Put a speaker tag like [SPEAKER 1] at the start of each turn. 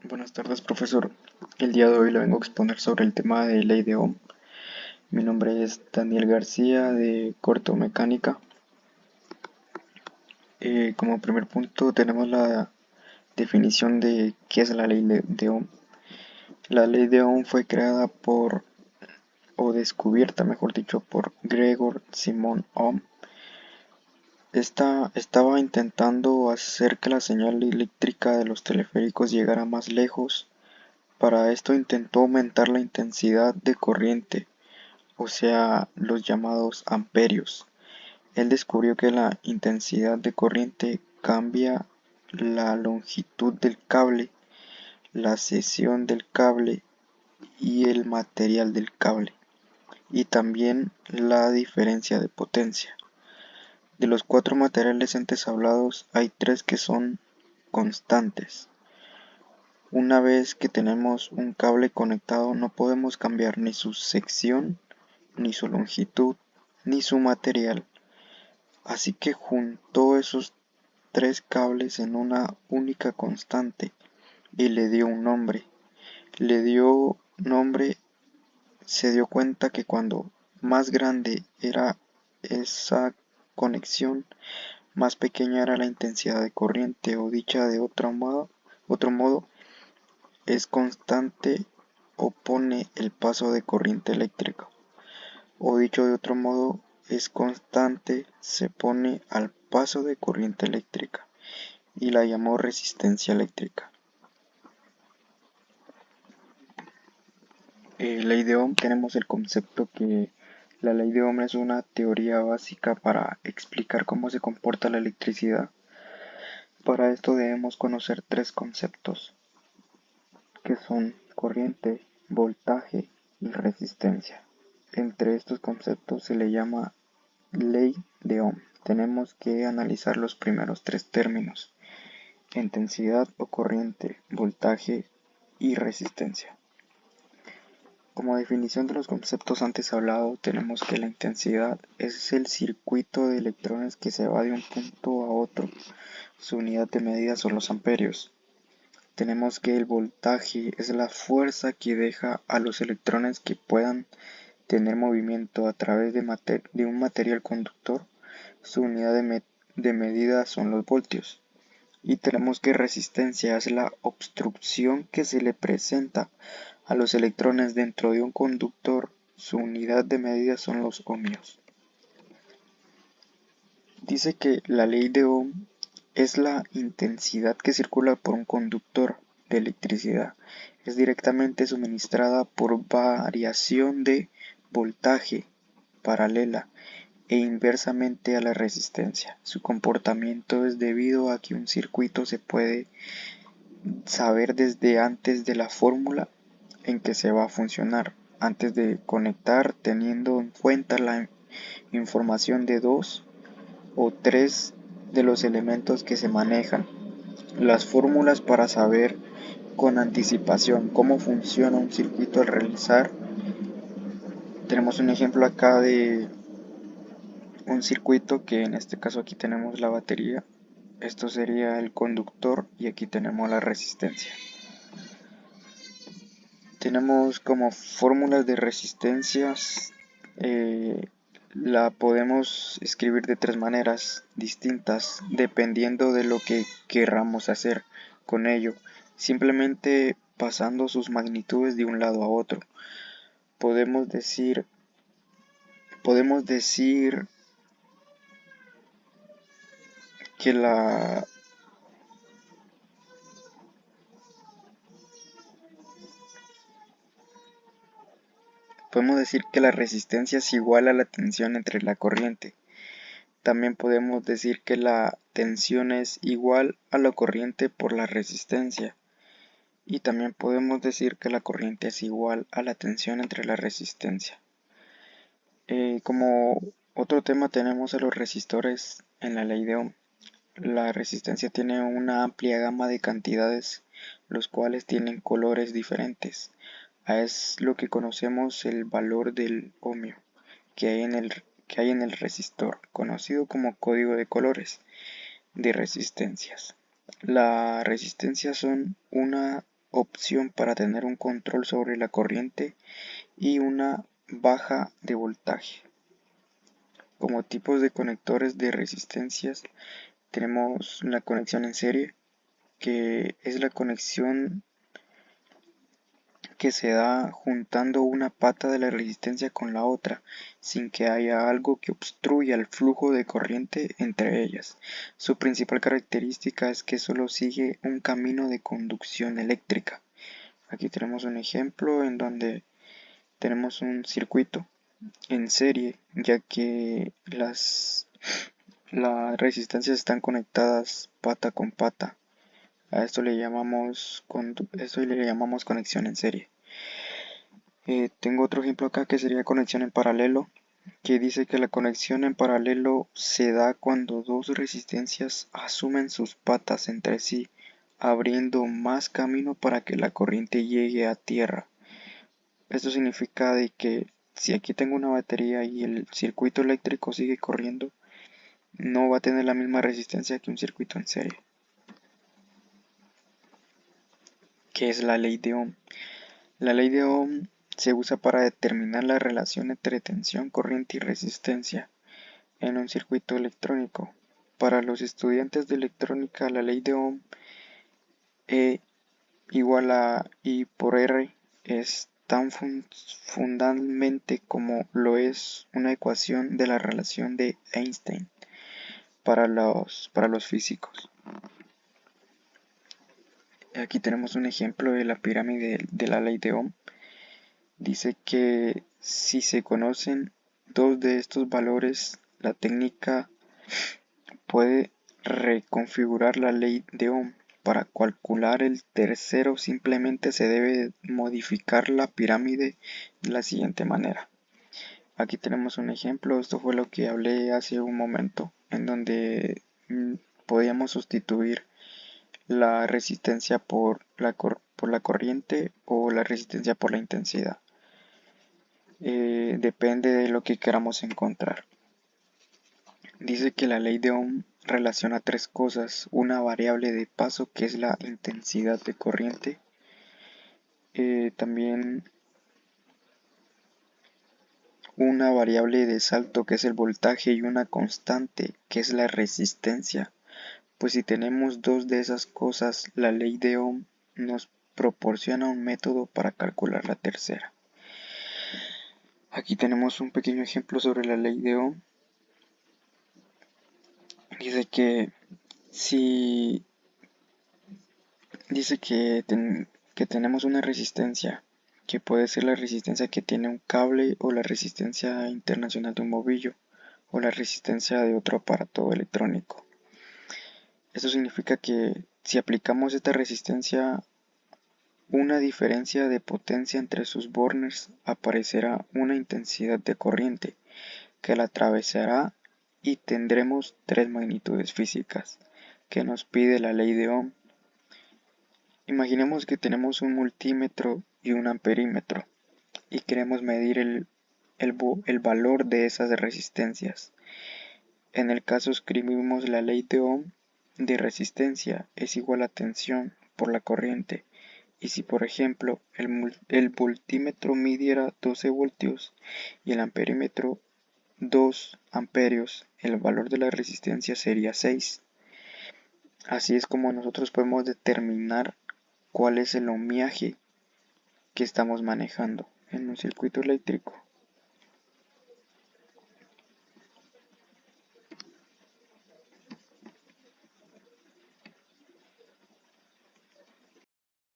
[SPEAKER 1] Buenas tardes, profesor. El día de hoy le vengo a exponer sobre el tema de ley de Ohm. Mi nombre es Daniel García de Corto Mecánica. Como primer punto tenemos la definición de qué es la ley de Ohm. La ley de Ohm fue creada o descubierta, mejor dicho, por Gregor Simon Ohm. Esta estaba intentando hacer que la señal eléctrica de los teleféricos llegara más lejos. Para esto intentó aumentar la intensidad de corriente, o sea, los llamados amperios. Él descubrió que la intensidad de corriente cambia la longitud del cable, la sección del cable y el material del cable, y también la diferencia de potencia. De los cuatro materiales antes hablados, hay tres que son constantes. Una vez que tenemos un cable conectado, no podemos cambiar ni su sección, ni su longitud, ni su material. Así que juntó esos tres cables en una única constante y le dio un nombre. Le dio nombre, se dio cuenta que cuando más grande era esa conexión, más pequeña era la intensidad de corriente, o dicha de otro modo, es constante opone el paso de corriente eléctrica. O dicho de otro modo, es constante se pone al paso de corriente eléctrica, y la llamó resistencia eléctrica. Ley de Ohm, tenemos el concepto que la ley de Ohm es una teoría básica para explicar cómo se comporta la electricidad. Para esto debemos conocer tres conceptos, que son corriente, voltaje y resistencia. Entre estos conceptos se le llama ley de Ohm. Tenemos que analizar los primeros tres términos: intensidad o corriente, voltaje y resistencia. Como definición de los conceptos antes hablados, tenemos que la intensidad es el circuito de electrones que se va de un punto a otro. Su unidad de medida son los amperios. Tenemos que el voltaje es la fuerza que deja a los electrones que puedan tener movimiento a través de un material conductor. Su unidad de medida son los voltios. Y tenemos que resistencia es la obstrucción que se le presenta a los electrones dentro de un conductor. Su unidad de medida son los ohmios. Dice que la ley de Ohm es la intensidad que circula por un conductor de electricidad. Es directamente suministrada por variación de voltaje paralela e inversamente a la resistencia. Su comportamiento es debido a que un circuito se puede saber desde antes de la fórmula en que se va a funcionar, antes de conectar, teniendo en cuenta la información de dos o tres de los elementos que se manejan. Las fórmulas para saber con anticipación cómo funciona un circuito al realizar. Tenemos un ejemplo acá de un circuito que en este caso aquí tenemos la batería. Esto sería el conductor y aquí tenemos la resistencia. Tenemos como fórmulas de resistencias, la podemos escribir de tres maneras distintas dependiendo de lo que querramos hacer con ello, simplemente pasando sus magnitudes de un lado a otro. Podemos decir que la resistencia es igual a la tensión entre la corriente. También podemos decir que la tensión es igual a la corriente por la resistencia. Y también podemos decir que la corriente es igual a la tensión entre la resistencia. Como otro tema tenemos a los resistores en la ley de Ohm. La resistencia tiene una amplia gama de cantidades, los cuales tienen colores diferentes. Es lo que conocemos el valor del ohmio que hay en el resistor, conocido como código de colores de resistencias. Las resistencias son una opción para tener un control sobre la corriente y una baja de voltaje. Como tipos de conectores de resistencias tenemos la conexión en serie, que es la conexión que se da juntando una pata de la resistencia con la otra, sin que haya algo que obstruya el flujo de corriente entre ellas. Su principal característica es que solo sigue un camino de conducción eléctrica. Aquí tenemos un ejemplo en donde tenemos un circuito en serie, ya que las resistencias están conectadas pata con pata. A esto le llamamos conexión en serie. Tengo otro ejemplo acá que sería conexión en paralelo, que dice que la conexión en paralelo se da cuando dos resistencias asumen sus patas entre sí, abriendo más camino para que la corriente llegue a tierra. Esto significa de que si aquí tengo una batería y el circuito eléctrico sigue corriendo, no va a tener la misma resistencia que un circuito en serie, que es la ley de Ohm. La ley de Ohm se usa para determinar la relación entre tensión, corriente y resistencia en un circuito electrónico. Para los estudiantes de electrónica, la ley de Ohm E igual a I por R es tan fundamental como lo es una ecuación de la relación de Einstein para los físicos. Aquí tenemos un ejemplo de la pirámide de la ley de Ohm. Dice que si se conocen dos de estos valores, la técnica puede reconfigurar la ley de Ohm. Para calcular el tercero simplemente se debe modificar la pirámide de la siguiente manera. Aquí tenemos un ejemplo, esto fue lo que hablé hace un momento, en donde podíamos sustituir la resistencia por la corriente o la resistencia por la intensidad. Depende de lo que queramos encontrar. Dice que la ley de Ohm relaciona tres cosas: una variable de paso que es la intensidad de corriente, también una variable de salto que es el voltaje y una constante que es la resistencia. Pues si tenemos dos de esas cosas, la ley de Ohm nos proporciona un método para calcular la tercera. Aquí tenemos un pequeño ejemplo sobre la ley de Ohm. Dice que si dice que tenemos una resistencia, que puede ser la resistencia que tiene un cable o la resistencia internacional de un bombillo o la resistencia de otro aparato electrónico. Esto significa que si aplicamos esta resistencia una diferencia de potencia entre sus bornes, aparecerá una intensidad de corriente que la atravesará y tendremos tres magnitudes físicas que nos pide la ley de Ohm. Imaginemos que tenemos un multímetro y un amperímetro y queremos medir el valor de esas resistencias. En el caso escribimos la ley de Ohm de resistencia es igual a tensión por la corriente. Y si por ejemplo el voltímetro midiera 12 voltios y el amperímetro 2 amperios, el valor de la resistencia sería 6. Así es como nosotros podemos determinar cuál es el ohmiaje que estamos manejando en un circuito eléctrico.